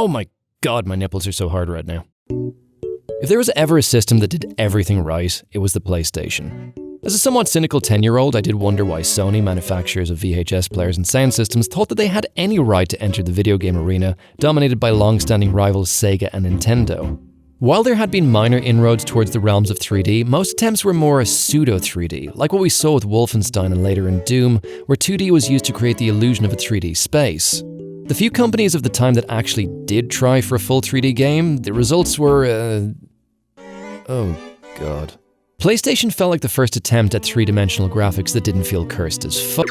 Oh my god, my nipples are so hard right now. If there was ever a system that did everything right, it was the PlayStation. As a somewhat cynical 10-year-old, I did wonder why Sony, manufacturers of VHS players and sound systems, thought that they had any right to enter the video game arena, dominated by long-standing rivals Sega and Nintendo. While there had been minor inroads towards the realms of 3D, most attempts were more pseudo-3D, like what we saw with Wolfenstein and later in Doom, where 2D was used to create the illusion of a 3D space. The few companies of the time that actually did try for a full 3D game, the results were, oh god. PlayStation felt like the first attempt at three-dimensional graphics that didn't feel cursed as fuck.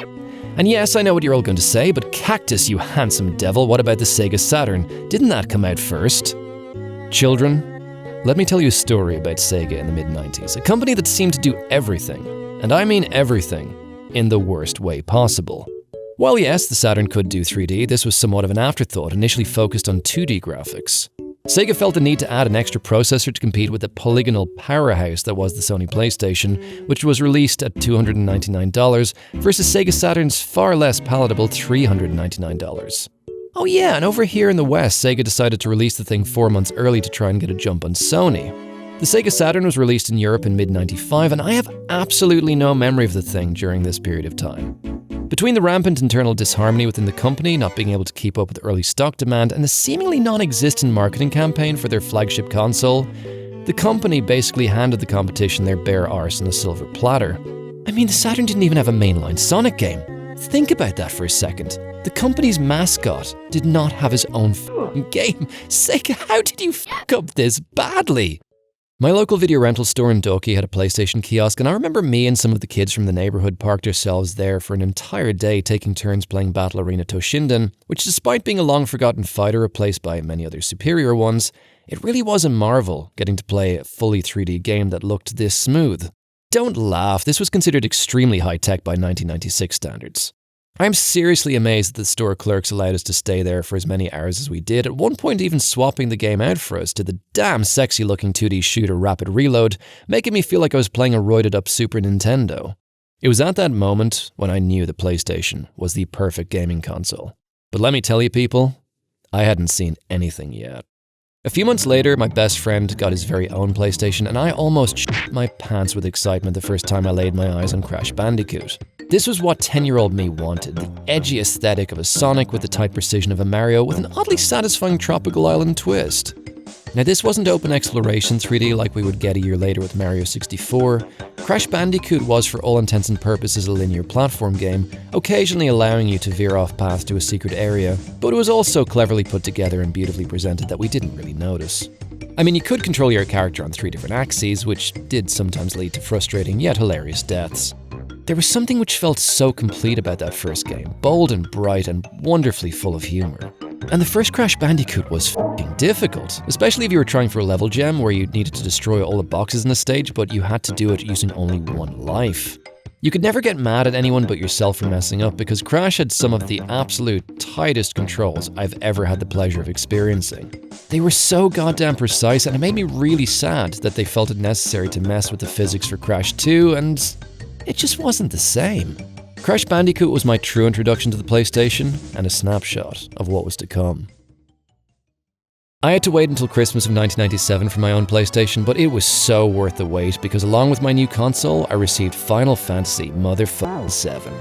And yes, I know what you're all going to say, but Cactus, you handsome devil, what about the Sega Saturn? Didn't that come out first? Children, let me tell you a story about Sega in the mid-90s, a company that seemed to do everything, and I mean everything, in the worst way possible. While yes, the Saturn could do 3D, this was somewhat of an afterthought, initially focused on 2D graphics. Sega felt the need to add an extra processor to compete with the polygonal powerhouse that was the Sony PlayStation, which was released at $299 versus Sega Saturn's far less palatable $399. Oh yeah, and over here in the West, Sega decided to release the thing 4 months early to try and get a jump on Sony. The Sega Saturn was released in Europe in mid-95, and I have absolutely no memory of the thing during this period of time. Between the rampant internal disharmony within the company, not being able to keep up with early stock demand, and the seemingly non-existent marketing campaign for their flagship console, the company basically handed the competition their bare arse on a silver platter. I mean, the Saturn didn't even have a mainline Sonic game. Think about that for a second. The company's mascot did not have his own f***ing game. Sega, how did you f*** up this badly? My local video rental store in Doki had a PlayStation kiosk, and I remember me and some of the kids from the neighborhood parked ourselves there for an entire day, taking turns playing Battle Arena Toshinden, which despite being a long-forgotten fighter replaced by many other superior ones, it really was a marvel getting to play a fully 3D game that looked this smooth. Don't laugh, this was considered extremely high-tech by 1996 standards. I'm seriously amazed that the store clerks allowed us to stay there for as many hours as we did, at one point even swapping the game out for us to the damn sexy looking 2D shooter Rapid Reload, making me feel like I was playing a roided up Super Nintendo. It was at that moment when I knew the PlayStation was the perfect gaming console. But let me tell you people, I hadn't seen anything yet. A few months later, my best friend got his very own PlayStation, and I almost shit my pants with excitement the first time I laid my eyes on Crash Bandicoot. This was what 10-year-old me wanted, the edgy aesthetic of a Sonic with the tight precision of a Mario with an oddly satisfying tropical island twist. Now this wasn't open exploration 3D like we would get a year later with Mario 64. Crash Bandicoot was for all intents and purposes a linear platform game, occasionally allowing you to veer off path to a secret area, but it was also cleverly put together and beautifully presented that we didn't really notice. I mean, you could control your character on 3 different axes, which did sometimes lead to frustrating yet hilarious deaths. There was something which felt so complete about that first game, bold and bright and wonderfully full of humor. And the first Crash Bandicoot was f***ing difficult, especially if you were trying for a level gem where you needed to destroy all the boxes in the stage, but you had to do it using only one life. You could never get mad at anyone but yourself for messing up because Crash had some of the absolute tightest controls I've ever had the pleasure of experiencing. They were so goddamn precise, and it made me really sad that they felt it necessary to mess with the physics for Crash 2, and it just wasn't the same. Crash Bandicoot was my true introduction to the PlayStation and a snapshot of what was to come. I had to wait until Christmas of 1997 for my own PlayStation, but it was so worth the wait because along with my new console, I received Final Fantasy VII.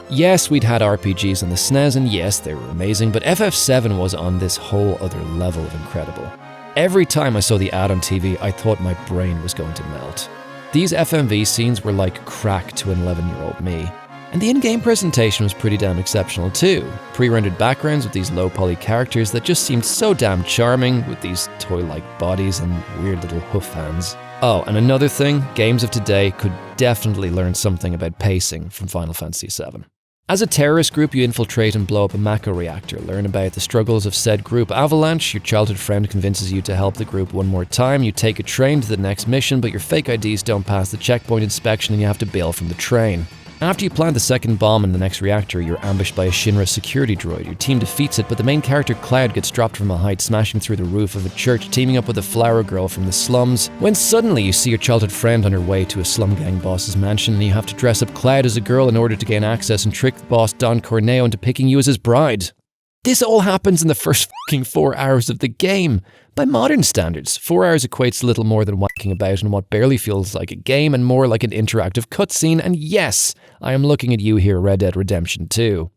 Yes, we'd had RPGs on the SNES, and yes, they were amazing, but FF7 was on this whole other level of incredible. Every time I saw the ad on TV, I thought my brain was going to melt. These FMV scenes were like crack to an 11-year-old me. And the in-game presentation was pretty damn exceptional too. Pre-rendered backgrounds with these low-poly characters that just seemed so damn charming with these toy-like bodies and weird little hoof hands. Oh, and another thing, games of today could definitely learn something about pacing from Final Fantasy VII. As a terrorist group, you infiltrate and blow up a Mako reactor, learn about the struggles of said group Avalanche, your childhood friend convinces you to help the group one more time, you take a train to the next mission, but your fake IDs don't pass the checkpoint inspection and you have to bail from the train. After you plant the second bomb in the next reactor, you're ambushed by a Shinra security droid. Your team defeats it, but the main character Cloud gets dropped from a height, smashing through the roof of a church, teaming up with a flower girl from the slums, when suddenly you see your childhood friend on her way to a slum gang boss's mansion, and you have to dress up Cloud as a girl in order to gain access and trick the boss Don Corneo into picking you as his bride. This all happens in the first fucking 4 hours of the game. By modern standards, 4 hours equates to little more than whacking about in what barely feels like a game and more like an interactive cutscene, and yes, I am looking at you here, Red Dead Redemption 2.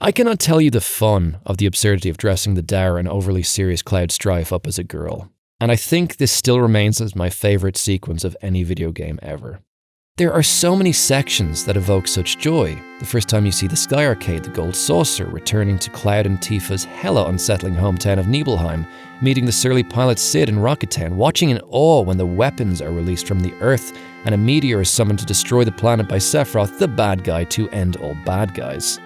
I cannot tell you the fun of the absurdity of dressing the dour and overly serious Cloud Strife up as a girl, and I think this still remains as my favourite sequence of any video game ever. There are so many sections that evoke such joy. The first time you see the Sky Arcade, the Gold Saucer, returning to Cloud and Tifa's hella unsettling hometown of Nibelheim, meeting the surly pilot Sid in Rocket Town, watching in awe when the weapons are released from the Earth and a meteor is summoned to destroy the planet by Sephiroth, the bad guy, to end all bad guys.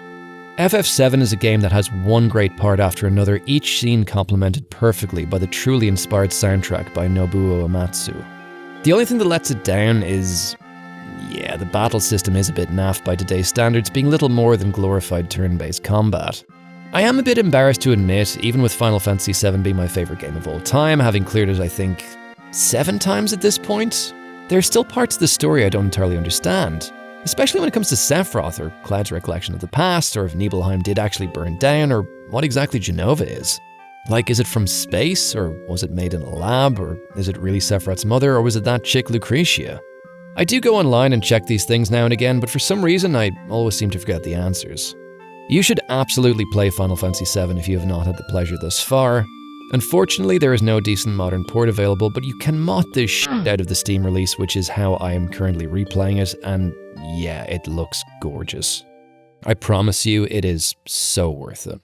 FF7 is a game that has one great part after another, each scene complemented perfectly by the truly inspired soundtrack by Nobuo Uematsu. The only thing that lets it down is... yeah, the battle system is a bit naff by today's standards, being little more than glorified turn-based combat. I am a bit embarrassed to admit, even with Final Fantasy VII being my favourite game of all time, having cleared it I think 7 times at this point, there are still parts of the story I don't entirely understand. Especially when it comes to Sephiroth, or Cloud's recollection of the past, or if Nibelheim did actually burn down, or what exactly Jenova is. Like, is it from space, or was it made in a lab, or is it really Sephiroth's mother, or was it that chick Lucretia? I do go online and check these things now and again, but for some reason I always seem to forget the answers. You should absolutely play Final Fantasy VII if you have not had the pleasure thus far. Unfortunately, there is no decent modern port available, but you can mod this shit out of the Steam release, which is how I am currently replaying it, and yeah, it looks gorgeous. I promise you, it is so worth it.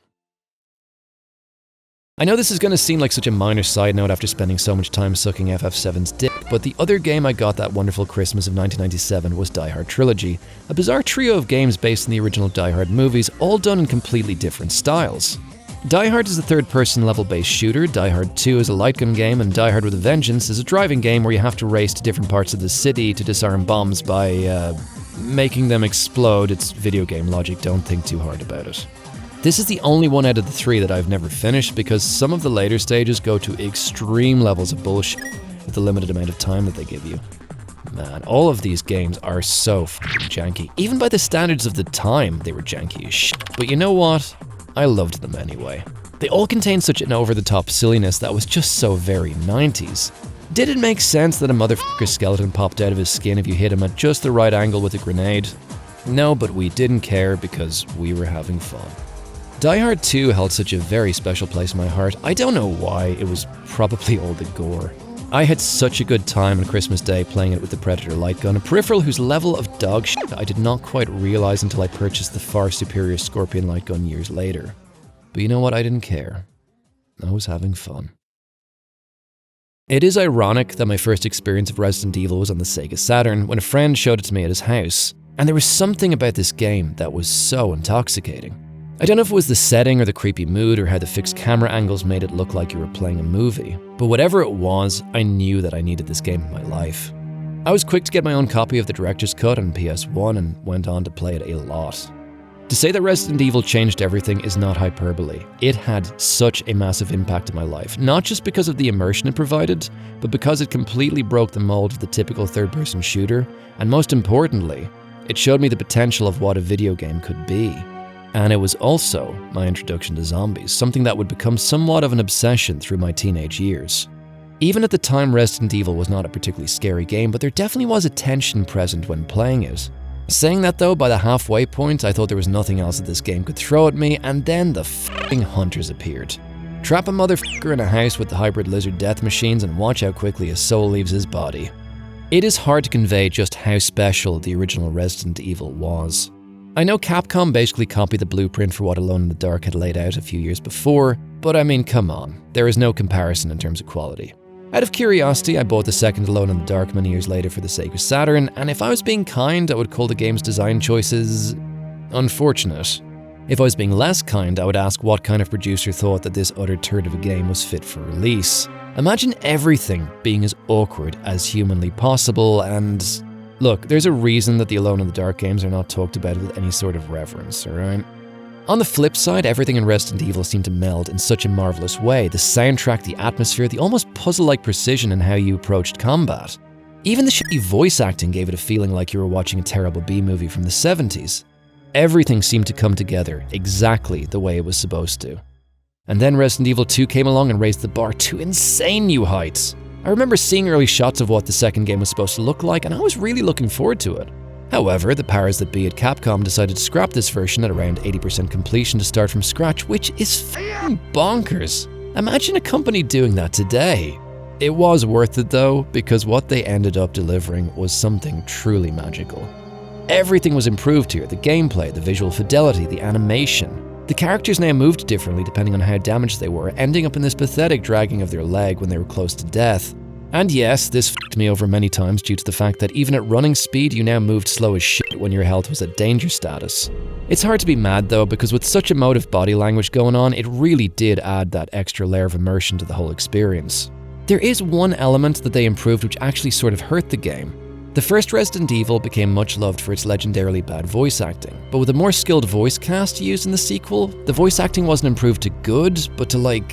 I know this is going to seem like such a minor side note after spending so much time sucking FF7's dick, but the other game I got that wonderful Christmas of 1997 was Die Hard Trilogy, a bizarre trio of games based on the original Die Hard movies, all done in completely different styles. Die Hard is a third-person level-based shooter, Die Hard 2 is a light gun game, and Die Hard with a Vengeance is a driving game where you have to race to different parts of the city to disarm bombs by, making them explode. It's video game logic, don't think too hard about it. This is the only one out of the 3 that I've never finished because some of the later stages go to extreme levels of bullshit with the limited amount of time that they give you. Man, all of these games are so f***ing janky. Even by the standards of the time, they were janky as shit. But you know what? I loved them anyway. They all contained such an over-the-top silliness that was just so very 90s. Did it make sense that a motherfucker skeleton popped out of his skin if you hit him at just the right angle with a grenade? No, but we didn't care because we were having fun. Die Hard 2 held such a very special place in my heart. I don't know why, it was probably all the gore. I had such a good time on Christmas Day playing it with the Predator light gun, a peripheral whose level of dog shit I did not quite realize until I purchased the far superior Scorpion light gun years later. But you know what, I didn't care. I was having fun. It is ironic that my first experience of Resident Evil was on the Sega Saturn when a friend showed it to me at his house, and there was something about this game that was so intoxicating. I don't know if it was the setting or the creepy mood or how the fixed camera angles made it look like you were playing a movie, but whatever it was, I knew that I needed this game in my life. I was quick to get my own copy of the director's cut on PS1 and went on to play it a lot. To say that Resident Evil changed everything is not hyperbole. It had such a massive impact on my life, not just because of the immersion it provided, but because it completely broke the mold of the typical third-person shooter, and most importantly, it showed me the potential of what a video game could be. And it was also my introduction to zombies, something that would become somewhat of an obsession through my teenage years. Even at the time, Resident Evil was not a particularly scary game, but there definitely was a tension present when playing it. Saying that though, by the halfway point, I thought there was nothing else that this game could throw at me, and then the f***ing hunters appeared. Trap a motherfucker in a house with the hybrid lizard death machines and watch how quickly his soul leaves his body. It is hard to convey just how special the original Resident Evil was. I know Capcom basically copied the blueprint for what Alone in the Dark had laid out a few years before, but I mean, come on, there is no comparison in terms of quality. Out of curiosity, I bought the second Alone in the Dark many years later for the Sega Saturn, and if I was being kind, I would call the game's design choices unfortunate. If I was being less kind, I would ask what kind of producer thought that this utter turd of a game was fit for release. Imagine everything being as awkward as humanly possible, and look, there's a reason that the Alone in the Dark games are not talked about with any sort of reverence, alright? On the flip side, everything in Resident Evil seemed to meld in such a marvelous way. The soundtrack, the atmosphere, the almost puzzle-like precision in how you approached combat. Even the shitty voice acting gave it a feeling like you were watching a terrible B-movie from the 70s. Everything seemed to come together exactly the way it was supposed to. And then Resident Evil 2 came along and raised the bar to insane new heights. I remember seeing early shots of what the second game was supposed to look like, and I was really looking forward to it. However, the powers that be at Capcom decided to scrap this version at around 80% completion to start from scratch, which is f***ing bonkers. Imagine a company doing that today. It was worth it though, because what they ended up delivering was something truly magical. Everything was improved here: the gameplay, the visual fidelity, the animation. The characters now moved differently depending on how damaged they were, ending up in this pathetic dragging of their leg when they were close to death. And yes, this f***ed me over many times due to the fact that even at running speed, you now moved slow as shit when your health was at danger status. It's hard to be mad though, because with such emotive body language going on, it really did add that extra layer of immersion to the whole experience. There is one element that they improved which actually sort of hurt the game. The first Resident Evil became much loved for its legendarily bad voice acting, but with a more skilled voice cast used in the sequel, the voice acting wasn't improved to good, but to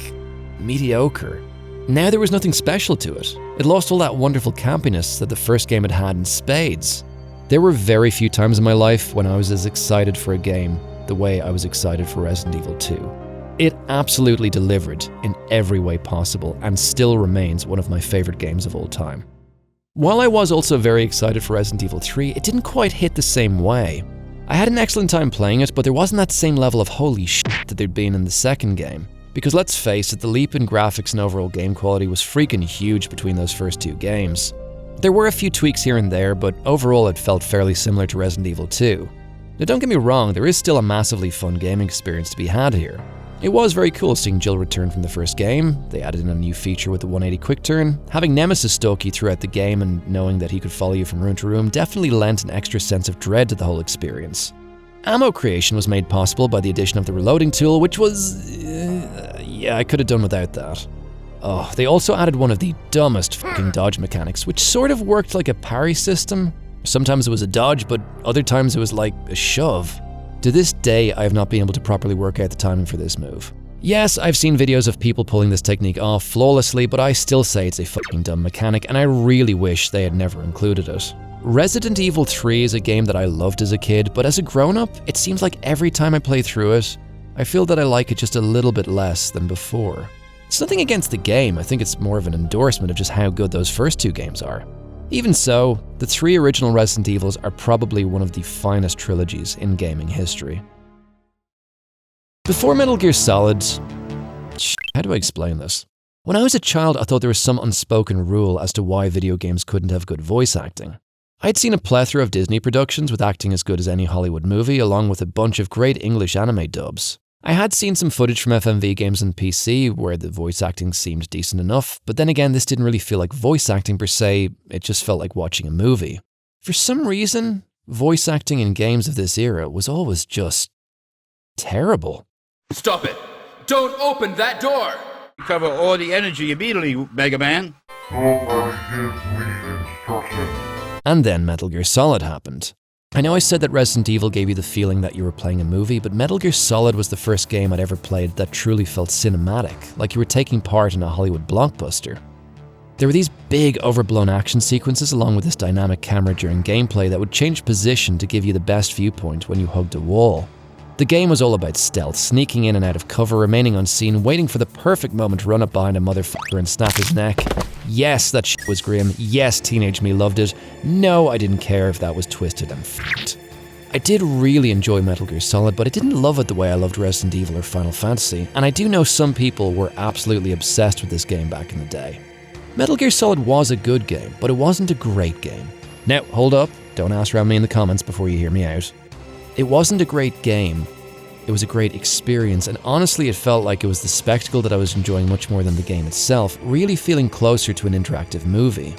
mediocre. Now there was nothing special to it. It lost all that wonderful campiness that the first game had had in spades. There were very few times in my life when I was as excited for a game the way I was excited for Resident Evil 2. It absolutely delivered in every way possible and still remains one of my favorite games of all time. While I was also very excited for Resident Evil 3, it didn't quite hit the same way. I had an excellent time playing it, but there wasn't that same level of holy shit that there'd been in the second game. Because let's face it, the leap in graphics and overall game quality was freaking huge between those first two games. There were a few tweaks here and there, but overall it felt fairly similar to Resident Evil 2. Now don't get me wrong, there is still a massively fun gaming experience to be had here. It was very cool seeing Jill return from the first game. They added in a new feature with the 180 quick turn. Having Nemesis stalk you throughout the game and knowing that he could follow you from room to room definitely lent an extra sense of dread to the whole experience. Ammo creation was made possible by the addition of the reloading tool, which was... yeah, I could have done without that. Oh, they also added one of the dumbest fucking dodge mechanics, which sort of worked like a parry system. Sometimes it was a dodge, but other times it was like a shove. To this day, I have not been able to properly work out the timing for this move. Yes, I've seen videos of people pulling this technique off flawlessly, but I still say it's a fucking dumb mechanic, and I really wish they had never included it. Resident Evil 3 is a game that I loved as a kid, but as a grown-up, it seems like every time I play through it, I feel that I like it just a little bit less than before. It's nothing against the game, I think it's more of an endorsement of just how good those first two games are. Even so, the three original Resident Evils are probably one of the finest trilogies in gaming history. Before Metal Gear Solid... how do I explain this? When I was a child, I thought there was some unspoken rule as to why video games couldn't have good voice acting. I'd seen a plethora of Disney productions with acting as good as any Hollywood movie, along with a bunch of great English anime dubs. I had seen some footage from FMV games on PC where the voice acting seemed decent enough, but then again, this didn't really feel like voice acting per se, it just felt like watching a movie. For some reason, voice acting in games of this era was always just... terrible. Stop it! Don't open that door! Recover all the energy immediately, Mega Man. And then Metal Gear Solid happened. I know I said that Resident Evil gave you the feeling that you were playing a movie, but Metal Gear Solid was the first game I'd ever played that truly felt cinematic, like you were taking part in a Hollywood blockbuster. There were these big, overblown action sequences along with this dynamic camera during gameplay that would change position to give you the best viewpoint when you hugged a wall. The game was all about stealth, sneaking in and out of cover, remaining unseen, waiting for the perfect moment to run up behind a motherfucker and snap his neck. Yes, that shit was grim. Yes, teenage me loved it. No, I didn't care if that was twisted and f***ed. I did really enjoy Metal Gear Solid, but I didn't love it the way I loved Resident Evil or Final Fantasy, and I do know some people were absolutely obsessed with this game back in the day. Metal Gear Solid was a good game, but it wasn't a great game. Now, hold up, don't ask around me in the comments before you hear me out. It wasn't a great game, it was a great experience, and honestly it felt like it was the spectacle that I was enjoying much more than the game itself, really feeling closer to an interactive movie.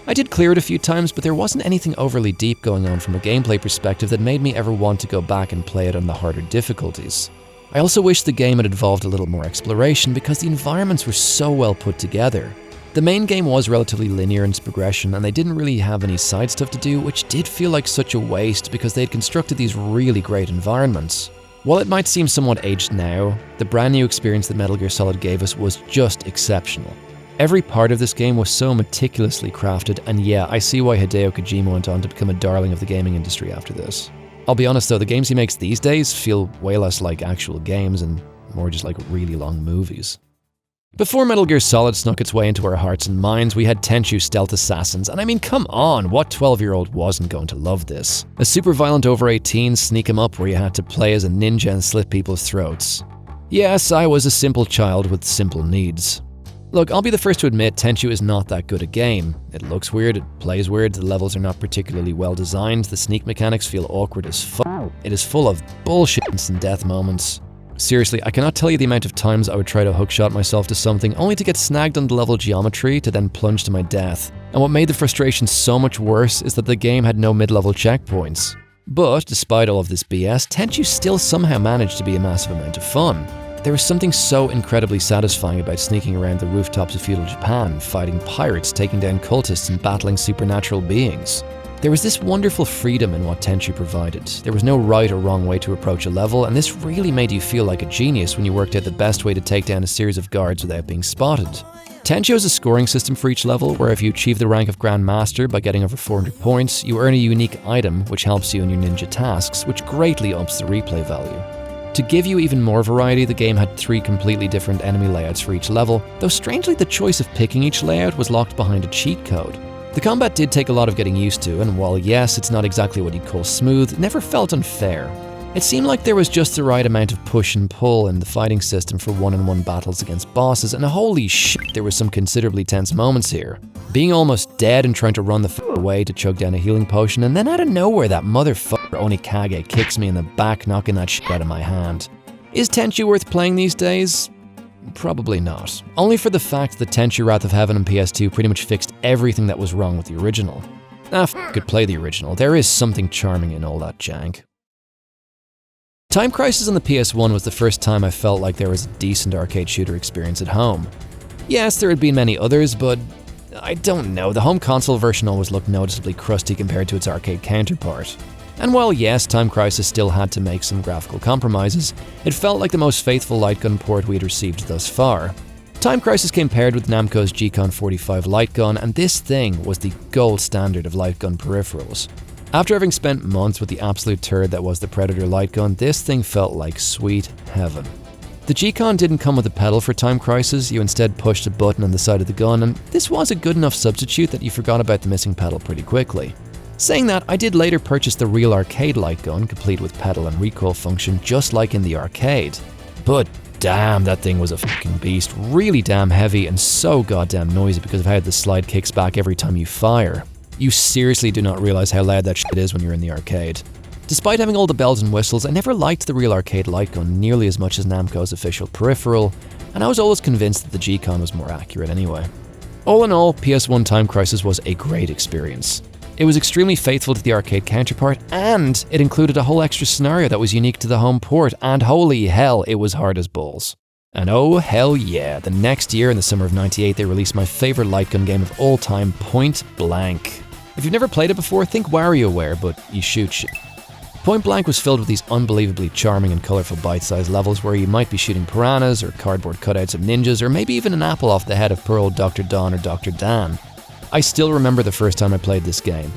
I did clear it a few times, but there wasn't anything overly deep going on from a gameplay perspective that made me ever want to go back and play it on the harder difficulties. I also wish the game had involved a little more exploration because the environments were so well put together. The main game was relatively linear in its progression, and they didn't really have any side stuff to do, which did feel like such a waste because they had constructed these really great environments. While it might seem somewhat aged now, the brand new experience that Metal Gear Solid gave us was just exceptional. Every part of this game was so meticulously crafted, and yeah, I see why Hideo Kojima went on to become a darling of the gaming industry after this. I'll be honest though, the games he makes these days feel way less like actual games and more just like really long movies. Before Metal Gear Solid snuck its way into our hearts and minds, we had Tenchu Stealth Assassins, and I mean, come on, what 12-year-old wasn't going to love this? A super violent over-18 sneak 'em up where you had to play as a ninja and slit people's throats. Yes, I was a simple child with simple needs. Look, I'll be the first to admit Tenchu is not that good a game. It looks weird, it plays weird, the levels are not particularly well designed, the sneak mechanics feel awkward as fuck. It is full of bullshit instant death moments. Seriously, I cannot tell you the amount of times I would try to hookshot myself to something only to get snagged on the level geometry to then plunge to my death. And what made the frustration so much worse is that the game had no mid-level checkpoints. But, despite all of this BS, Tenchu still somehow managed to be a massive amount of fun. There was something so incredibly satisfying about sneaking around the rooftops of feudal Japan, fighting pirates, taking down cultists, and battling supernatural beings. There was this wonderful freedom in what Tenchu provided. There was no right or wrong way to approach a level, and this really made you feel like a genius when you worked out the best way to take down a series of guards without being spotted. Tenchu has a scoring system for each level, where if you achieve the rank of Grand Master by getting over 400 points, you earn a unique item which helps you in your ninja tasks, which greatly ups the replay value. To give you even more variety, the game had 3 completely different enemy layouts for each level, though strangely the choice of picking each layout was locked behind a cheat code. The combat did take a lot of getting used to, and while yes, it's not exactly what you'd call smooth, it never felt unfair. It seemed like there was just the right amount of push and pull in the fighting system for one-on-one battles against bosses, and holy shit, there were some considerably tense moments here. Being almost dead and trying to run the away to chug down a healing potion, and then out of nowhere that motherfucker Onikage kicks me in the back, knocking that shit out of my hand. Is Tenchu worth playing these days? Probably not. Only for the fact that Tenchu Wrath of Heaven on PS2 pretty much fixed everything that was wrong with the original. Could play the original. There is something charming in all that jank. Time Crisis on the PS1 was the first time I felt like there was a decent arcade shooter experience at home. Yes, there had been many others, but I don't know, the home console version always looked noticeably crusty compared to its arcade counterpart. And while yes, Time Crisis still had to make some graphical compromises, it felt like the most faithful light gun port we had received thus far. Time Crisis came paired with Namco's G-Con 45 light gun, and this thing was the gold standard of light gun peripherals. After having spent months with the absolute turd that was the Predator light gun, this thing felt like sweet heaven. The G-Con didn't come with a pedal for Time Crisis, you instead pushed a button on the side of the gun, and this was a good enough substitute that you forgot about the missing pedal pretty quickly. Saying that, I did later purchase the real arcade light gun, complete with pedal and recoil function just like in the arcade. But damn, that thing was a fucking beast, really damn heavy and so goddamn noisy because of how the slide kicks back every time you fire. You seriously do not realize how loud that shit is when you're in the arcade. Despite having all the bells and whistles, I never liked the real arcade light gun nearly as much as Namco's official peripheral, and I was always convinced that the G-Con was more accurate anyway. All in all, PS1 Time Crisis was a great experience. It was extremely faithful to the arcade counterpart, and it included a whole extra scenario that was unique to the home port, and holy hell, it was hard as balls. And oh hell yeah, the next year in the summer of '98 they released my favourite light gun game of all time, Point Blank. If you've never played it before, think WarioWare, but you shoot shit. Point Blank was filled with these unbelievably charming and colourful bite-sized levels where you might be shooting piranhas or cardboard cutouts of ninjas or maybe even an apple off the head of poor old Dr. Don or Dr. Dan. I still remember the first time I played this game.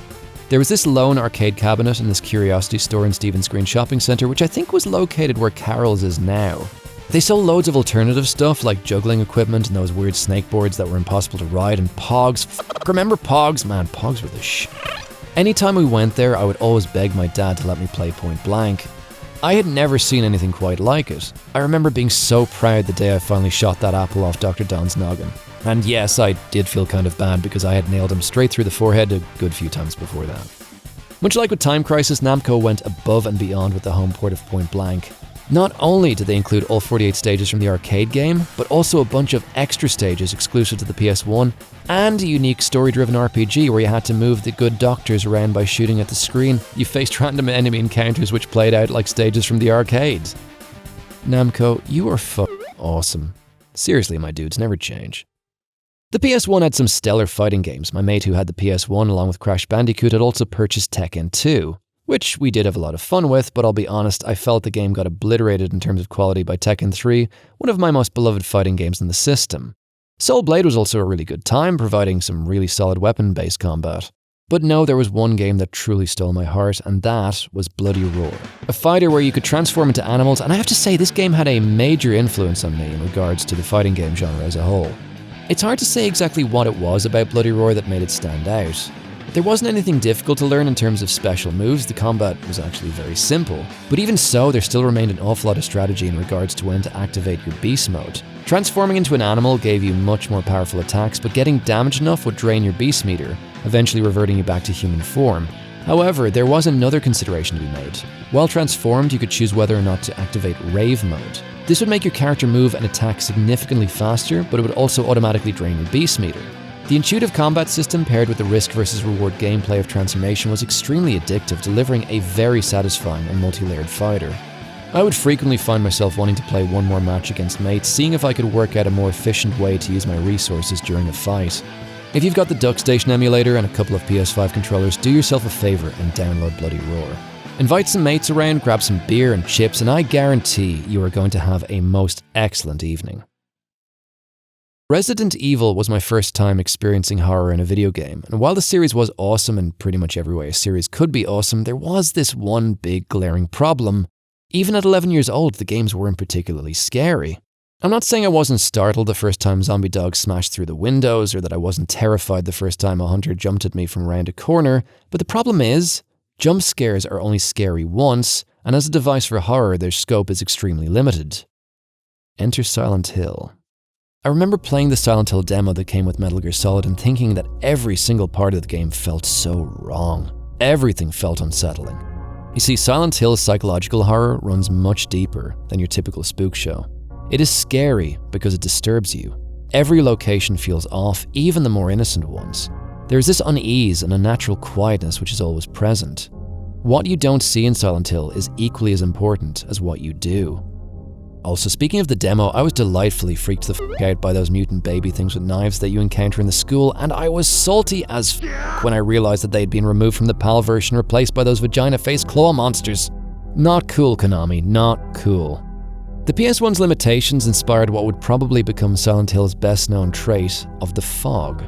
There was this lone arcade cabinet in this curiosity store in Stevens Green Shopping Centre, which I think was located where Carol's is now. They sold loads of alternative stuff like juggling equipment and those weird snakeboards that were impossible to ride, and Pogs. Remember Pogs? Man, Pogs were the shit. Anytime we went there, I would always beg my dad to let me play Point Blank. I had never seen anything quite like it. I remember being so proud the day I finally shot that apple off Dr. Don's noggin. And yes, I did feel kind of bad because I had nailed him straight through the forehead a good few times before that. Much like with Time Crisis, Namco went above and beyond with the home port of Point Blank. Not only did they include all 48 stages from the arcade game, but also a bunch of extra stages exclusive to the PS1, and a unique story-driven RPG where you had to move the good doctors around by shooting at the screen. You faced random enemy encounters which played out like stages from the arcades. Namco, you are awesome. Seriously, my dudes, never change. The PS1 had some stellar fighting games. My mate who had the PS1 along with Crash Bandicoot had also purchased Tekken 2. Which we did have a lot of fun with, but I'll be honest, I felt the game got obliterated in terms of quality by Tekken 3, one of my most beloved fighting games in the system. Soul Blade was also a really good time, providing some really solid weapon-based combat. But no, there was one game that truly stole my heart, and that was Bloody Roar. A fighter where you could transform into animals, and I have to say this game had a major influence on me in regards to the fighting game genre as a whole. It's hard to say exactly what it was about Bloody Roar that made it stand out. There wasn't anything difficult to learn in terms of special moves, the combat was actually very simple. But even so, there still remained an awful lot of strategy in regards to when to activate your beast mode. Transforming into an animal gave you much more powerful attacks, but getting damaged enough would drain your beast meter, eventually reverting you back to human form. However, there was another consideration to be made. While transformed, you could choose whether or not to activate Rave mode. This would make your character move and attack significantly faster, but it would also automatically drain your beast meter. The intuitive combat system paired with the risk versus reward gameplay of transformation was extremely addictive, delivering a very satisfying and multi-layered fighter. I would frequently find myself wanting to play one more match against mates, seeing if I could work out a more efficient way to use my resources during a fight. If you've got the DuckStation emulator and a couple of PS5 controllers, do yourself a favour and download Bloody Roar. Invite some mates around, grab some beer and chips, and I guarantee you are going to have a most excellent evening. Resident Evil was my first time experiencing horror in a video game, and while the series was awesome in pretty much every way a series could be awesome, there was this one big glaring problem. Even at 11 years old, the games weren't particularly scary. I'm not saying I wasn't startled the first time zombie dogs smashed through the windows, or that I wasn't terrified the first time a hunter jumped at me from around a corner, but the problem is, jump scares are only scary once, and as a device for horror, their scope is extremely limited. Enter Silent Hill. I remember playing the Silent Hill demo that came with Metal Gear Solid and thinking that every single part of the game felt so wrong. Everything felt unsettling. You see, Silent Hill's psychological horror runs much deeper than your typical spook show. It is scary because it disturbs you. Every location feels off, even the more innocent ones. There is this unease and unnatural quietness which is always present. What you don't see in Silent Hill is equally as important as what you do. Also, speaking of the demo, I was delightfully freaked the f*** out by those mutant baby things with knives that you encounter in the school, and I was salty as f*** when I realized that they had been removed from the PAL version, replaced by those vagina-faced claw monsters. Not cool, Konami, not cool. The PS1's limitations inspired what would probably become Silent Hill's best-known trait of the fog.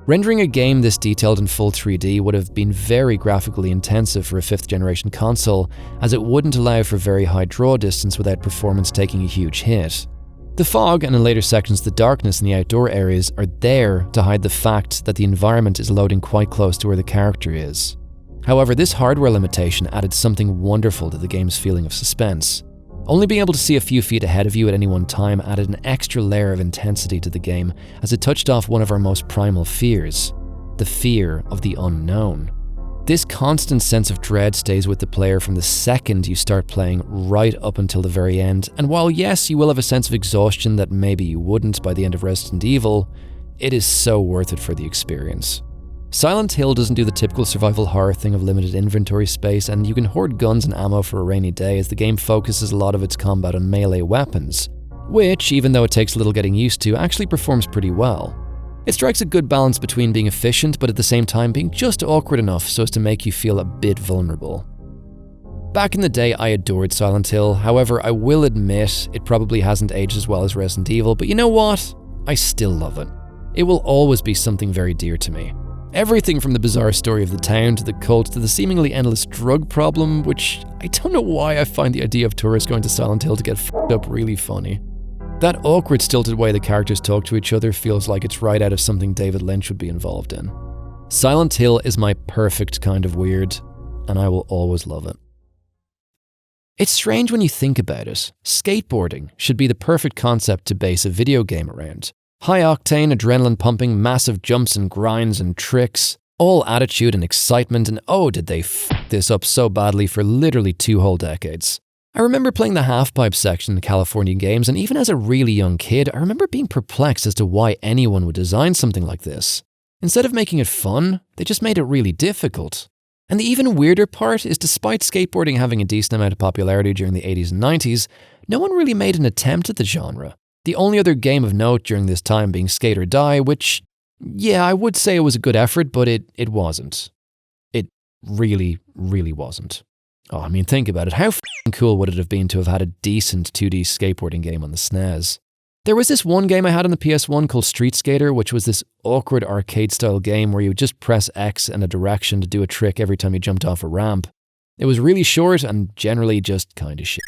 Rendering a game this detailed in full 3D would have been very graphically intensive for a 5th-generation console, as it wouldn't allow for very high draw distance without performance taking a huge hit. The fog, and in later sections the darkness in the outdoor areas, are there to hide the fact that the environment is loading quite close to where the character is. However, this hardware limitation added something wonderful to the game's feeling of suspense. Only being able to see a few feet ahead of you at any one time added an extra layer of intensity to the game, as it touched off one of our most primal fears, the fear of the unknown. This constant sense of dread stays with the player from the second you start playing right up until the very end, and while yes, you will have a sense of exhaustion that maybe you wouldn't by the end of Resident Evil, it is so worth it for the experience. Silent Hill doesn't do the typical survival horror thing of limited inventory space, and you can hoard guns and ammo for a rainy day, as the game focuses a lot of its combat on melee weapons, which, even though it takes a little getting used to, actually performs pretty well. It strikes a good balance between being efficient but at the same time being just awkward enough so as to make you feel a bit vulnerable. Back in the day, I adored Silent Hill, however I will admit it probably hasn't aged as well as Resident Evil, but you know what? I still love it. It will always be something very dear to me. Everything from the bizarre story of the town to the cult to the seemingly endless drug problem, which I don't know why I find the idea of tourists going to Silent Hill to get f***ed up really funny. That awkward, stilted way the characters talk to each other feels like it's right out of something David Lynch would be involved in. Silent Hill is my perfect kind of weird, and I will always love it. It's strange when you think about it. Skateboarding should be the perfect concept to base a video game around. High-octane, adrenaline-pumping, massive jumps and grinds and tricks, all attitude and excitement, and oh did they f*** this up so badly for literally 2 whole decades. I remember playing the half-pipe section in California games, and even as a really young kid, I remember being perplexed as to why anyone would design something like this. Instead of making it fun, they just made it really difficult. And the even weirder part is, despite skateboarding having a decent amount of popularity during the 80s and 90s, no one really made an attempt at the genre. The only other game of note during this time being Skate or Die, which, yeah, I would say it was a good effort, but it wasn't. It really, really wasn't. Oh, I mean, think about it. How f***ing cool would it have been to have had a decent 2D skateboarding game on the SNES? There was this one game I had on the PS1 called Street Skater, which was this awkward arcade-style game where you would just press X in a direction to do a trick every time you jumped off a ramp. It was really short and generally just kinda shit.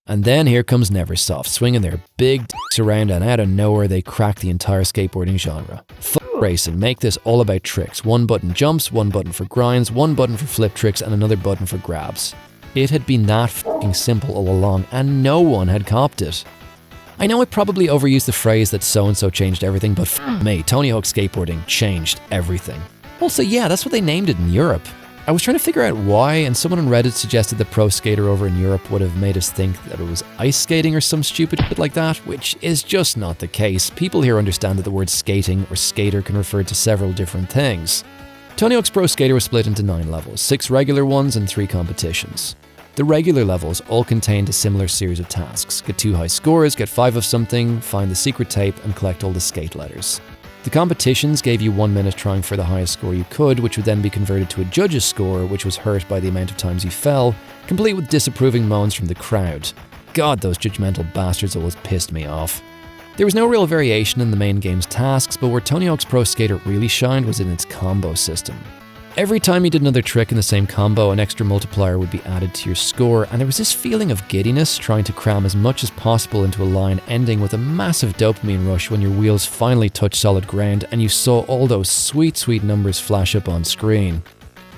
And then here comes Neversoft, swinging their big dicks around, and out of nowhere they crack the entire skateboarding genre. Fuck racing, make this all about tricks. 1 button jumps, 1 button for grinds, 1 button for flip tricks, and another button for grabs. It had been that fucking simple all along, and no one had copped it. I know I probably overused the phrase that so-and-so changed everything, but f*** me, Tony Hawk's skateboarding changed everything. Also, yeah, that's what they named it in Europe. I was trying to figure out why, and someone on Reddit suggested that Pro Skater over in Europe would have made us think that it was ice skating or some stupid shit like that, which is just not the case. People here understand that the word skating or skater can refer to several different things. Tony Hawk's Pro Skater was split into 9 levels, 6 regular ones and 3 competitions. The regular levels all contained a similar series of tasks. Get 2 high scores, get 5 of something, find the secret tape, and collect all the skate letters. The competitions gave you 1 minute trying for the highest score you could, which would then be converted to a judge's score, which was hurt by the amount of times you fell, complete with disapproving moans from the crowd. God, those judgmental bastards always pissed me off. There was no real variation in the main game's tasks, but where Tony Hawk's Pro Skater really shined was in its combo system. Every time you did another trick in the same combo, an extra multiplier would be added to your score, and there was this feeling of giddiness trying to cram as much as possible into a line, ending with a massive dopamine rush when your wheels finally touched solid ground and you saw all those sweet, sweet numbers flash up on screen.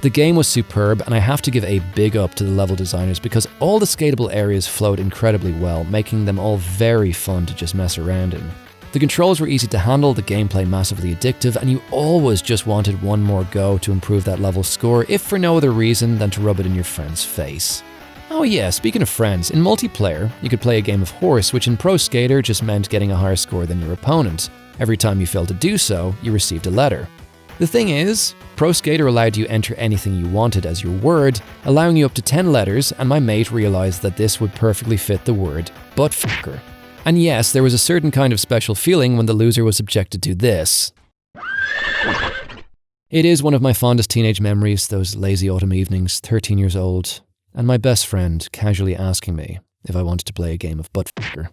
The game was superb, and I have to give a big up to the level designers because all the skatable areas flowed incredibly well, making them all very fun to just mess around in. The controls were easy to handle, the gameplay massively addictive, and you always just wanted one more go to improve that level score, if for no other reason than to rub it in your friend's face. Oh yeah, speaking of friends, in multiplayer, you could play a game of horse, which in Pro Skater just meant getting a higher score than your opponent. Every time you failed to do so, you received a letter. The thing is, Pro Skater allowed you enter anything you wanted as your word, allowing you up to 10 letters, and my mate realized that this would perfectly fit the word buttfucker. And yes, there was a certain kind of special feeling when the loser was subjected to this. It is one of my fondest teenage memories, those lazy autumn evenings, 13 years old, and my best friend casually asking me if I wanted to play a game of buttfucker.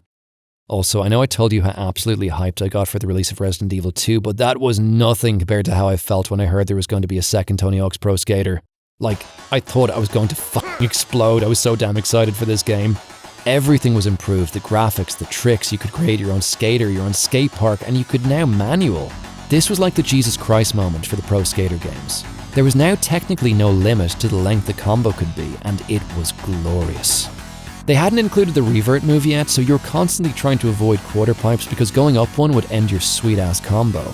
Also, I know I told you how absolutely hyped I got for the release of Resident Evil 2, but that was nothing compared to how I felt when I heard there was going to be a second Tony Hawk's Pro Skater. Like, I thought I was going to fucking explode. I was so damn excited for this game. Everything was improved, the graphics, the tricks, you could create your own skater, your own skate park, and you could now manual. This was like the Jesus Christ moment for the Pro Skater games. There was now technically no limit to the length the combo could be, and it was glorious. They hadn't included the revert move yet, so you were constantly trying to avoid quarter pipes because going up one would end your sweet ass combo.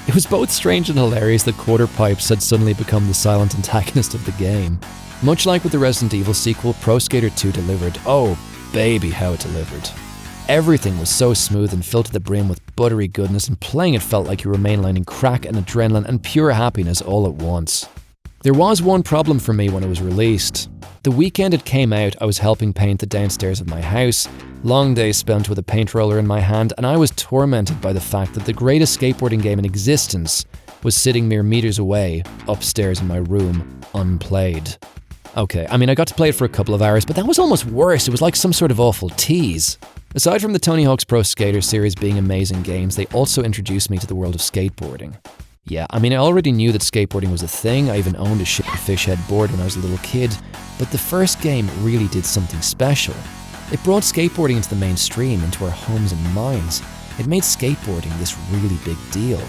It was both strange and hilarious that quarter pipes had suddenly become the silent antagonist of the game. Much like with the Resident Evil sequel, Pro Skater 2 delivered. Oh, baby, how it delivered. Everything was so smooth and filled to the brim with buttery goodness, and playing it felt like you were mainlining crack and adrenaline and pure happiness all at once. There was one problem for me when it was released. The weekend it came out, I was helping paint the downstairs of my house, long days spent with a paint roller in my hand, and I was tormented by the fact that the greatest skateboarding game in existence was sitting mere meters away, upstairs in my room, unplayed. Okay, I mean, I got to play it for a couple of hours, but that was almost worse. It was like some sort of awful tease. Aside from the Tony Hawk's Pro Skater series being amazing games, they also introduced me to the world of skateboarding. Yeah, I mean, I already knew that skateboarding was a thing. I even owned a shitty fish head board when I was a little kid, but the first game really did something special. It brought skateboarding into the mainstream, into our homes and minds. It made skateboarding this really big deal.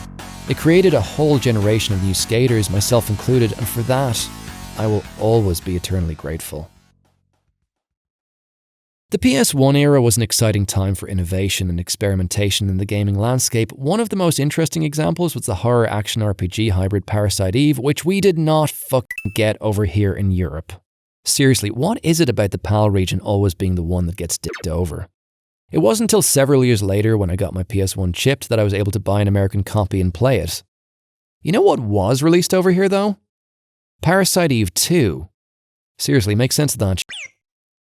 It created a whole generation of new skaters, myself included, and for that, I will always be eternally grateful. The PS1 era was an exciting time for innovation and experimentation in the gaming landscape. One of the most interesting examples was the horror action RPG hybrid Parasite Eve, which we did not fucking get over here in Europe. Seriously, what is it about the PAL region always being the one that gets dicked over? It wasn't until several years later when I got my PS1 chipped that I was able to buy an American copy and play it. You know what was released over here though? Parasite Eve 2. Seriously, make sense of that shit.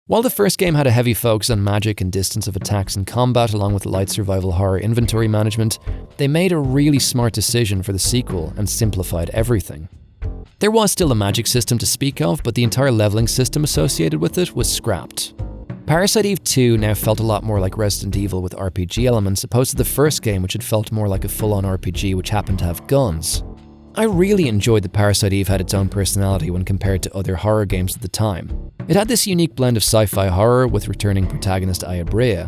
While the first game had a heavy focus on magic and distance of attacks and combat along with light survival horror inventory management, they made a really smart decision for the sequel and simplified everything. There was still a magic system to speak of, but the entire leveling system associated with it was scrapped. Parasite Eve 2 now felt a lot more like Resident Evil with RPG elements, opposed to the first game which had felt more like a full-on RPG which happened to have guns. I really enjoyed that Parasite Eve had its own personality when compared to other horror games at the time. It had this unique blend of sci-fi horror with returning protagonist Aya Brea.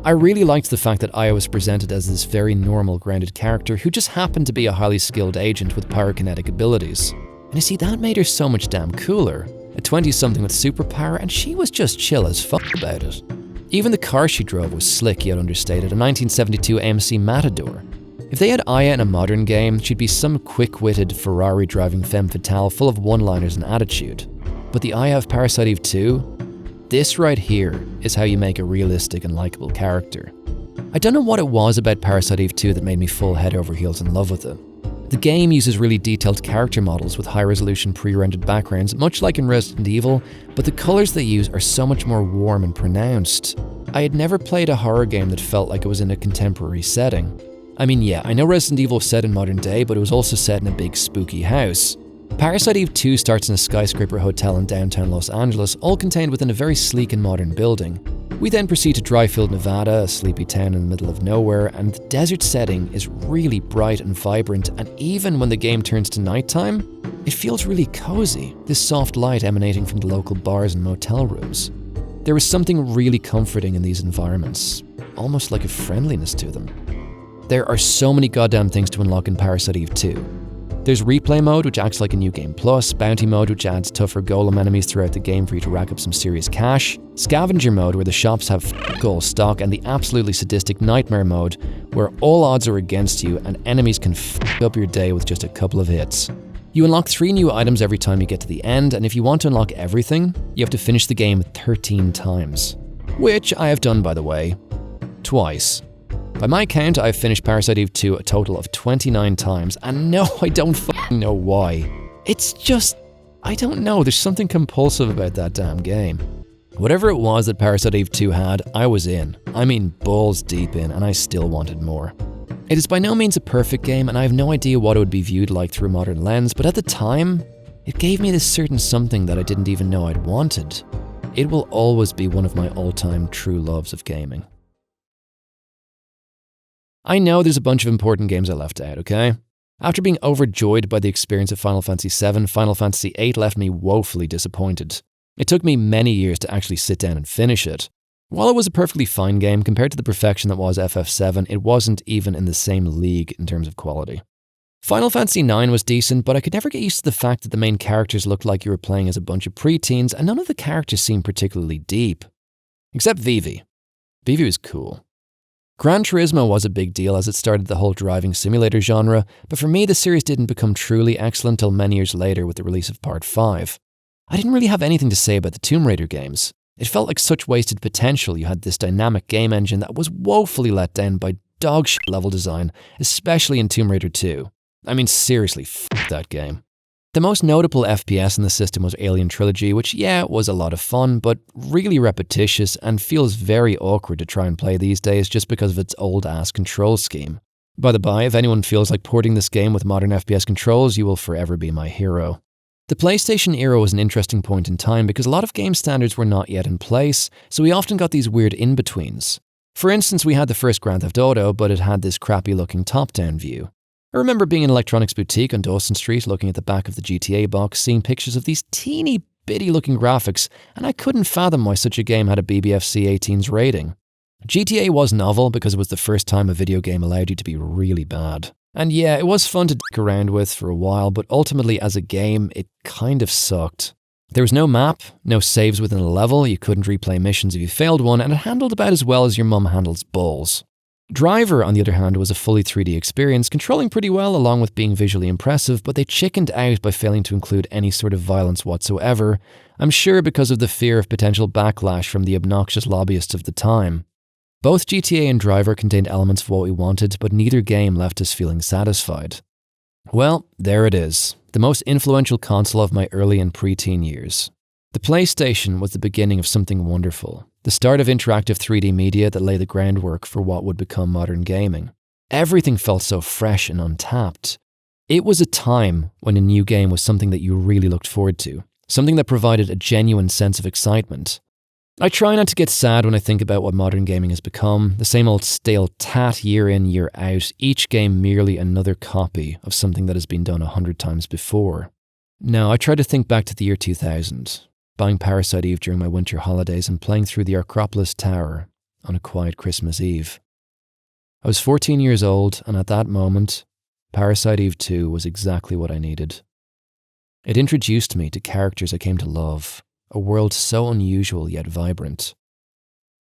I really liked the fact that Aya was presented as this very normal, grounded character who just happened to be a highly skilled agent with pyrokinetic abilities. And you see, that made her so much damn cooler. A 20-something with superpower, and she was just chill as fuck about it. Even the car she drove was slick yet understated, a 1972 AMC Matador. If they had Aya in a modern game, she'd be some quick-witted Ferrari-driving femme fatale full of one-liners and attitude. But the Aya of Parasite Eve 2? This right here is how you make a realistic and likable character. I don't know what it was about Parasite Eve 2 that made me fall head over heels in love with it. The game uses really detailed character models with high-resolution pre-rendered backgrounds, much like in Resident Evil, but the colours they use are so much more warm and pronounced. I had never played a horror game that felt like it was in a contemporary setting. I mean, yeah, I know Resident Evil was set in modern day, but it was also set in a big spooky house. Parasite Eve 2 starts in a skyscraper hotel in downtown Los Angeles, all contained within a very sleek and modern building. We then proceed to Dryfield, Nevada, a sleepy town in the middle of nowhere, and the desert setting is really bright and vibrant, and even when the game turns to nighttime, it feels really cozy, this soft light emanating from the local bars and motel rooms. There is something really comforting in these environments, almost like a friendliness to them. There are so many goddamn things to unlock in Parasite Eve 2. There's replay mode, which acts like a new game plus, bounty mode, which adds tougher golem enemies throughout the game for you to rack up some serious cash, scavenger mode, where the shops have f***all stock, and the absolutely sadistic nightmare mode, where all odds are against you and enemies can f*** up your day with just a couple of hits. You unlock 3 new items every time you get to the end, and if you want to unlock everything, you have to finish the game 13 times. Which I have done, by the way, twice. By my count, I've finished Parasite Eve 2 a total of 29 times, and no, I don't fucking know why. It's just, I don't know, there's something compulsive about that damn game. Whatever it was that Parasite Eve 2 had, I was in. I mean, balls deep in, and I still wanted more. It is by no means a perfect game, and I have no idea what it would be viewed like through a modern lens, but at the time, it gave me this certain something that I didn't even know I'd wanted. It will always be one of my all-time true loves of gaming. I know there's a bunch of important games I left out, okay? After being overjoyed by the experience of Final Fantasy VII, Final Fantasy VIII left me woefully disappointed. It took me many years to actually sit down and finish it. While it was a perfectly fine game, compared to the perfection that was FF7, it wasn't even in the same league in terms of quality. Final Fantasy IX was decent, but I could never get used to the fact that the main characters looked like you were playing as a bunch of preteens, and none of the characters seemed particularly deep. Except Vivi. Vivi was cool. Gran Turismo was a big deal as it started the whole driving simulator genre, but for me the series didn't become truly excellent until many years later with the release of Part 5. I didn't really have anything to say about the Tomb Raider games. It felt like such wasted potential. You had this dynamic game engine that was woefully let down by dogshit level design, especially in Tomb Raider 2. I mean, seriously, f*** that game. The most notable FPS in the system was Alien Trilogy, which, yeah, was a lot of fun, but really repetitious and feels very awkward to try and play these days just because of its old-ass control scheme. By the by, if anyone feels like porting this game with modern FPS controls, you will forever be my hero. The PlayStation era was an interesting point in time because a lot of game standards were not yet in place, so we often got these weird in-betweens. For instance, we had the first Grand Theft Auto, but it had this crappy-looking top-down view. I remember being in an electronics boutique on Dawson Street looking at the back of the GTA box, seeing pictures of these teeny bitty looking graphics, and I couldn't fathom why such a game had a BBFC 18's rating. GTA was novel because it was the first time a video game allowed you to be really bad. And yeah, it was fun to dick around with for a while, but ultimately as a game, it kind of sucked. There was no map, no saves within a level, you couldn't replay missions if you failed one, and it handled about as well as your mum handles balls. Driver, on the other hand, was a fully 3D experience, controlling pretty well along with being visually impressive, but they chickened out by failing to include any sort of violence whatsoever, I'm sure because of the fear of potential backlash from the obnoxious lobbyists of the time. Both GTA and Driver contained elements of what we wanted, but neither game left us feeling satisfied. Well, there it is, the most influential console of my early and preteen years. The PlayStation was the beginning of something wonderful, the start of interactive 3D media that lay the groundwork for what would become modern gaming. Everything felt so fresh and untapped. It was a time when a new game was something that you really looked forward to, something that provided a genuine sense of excitement. I try not to get sad when I think about what modern gaming has become, the same old stale tat year in, year out, each game merely another copy of something that has been done 100 times before. No, I try to think back to the year 2000, buying Parasite Eve during my winter holidays and playing through the Acropolis Tower on a quiet Christmas Eve. I was 14 years old, and at that moment, Parasite Eve 2 was exactly what I needed. It introduced me to characters I came to love, a world so unusual yet vibrant.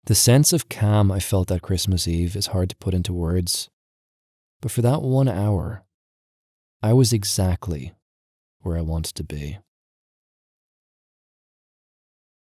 The sense of calm I felt that Christmas Eve is hard to put into words, but for that 1 hour, I was exactly where I wanted to be.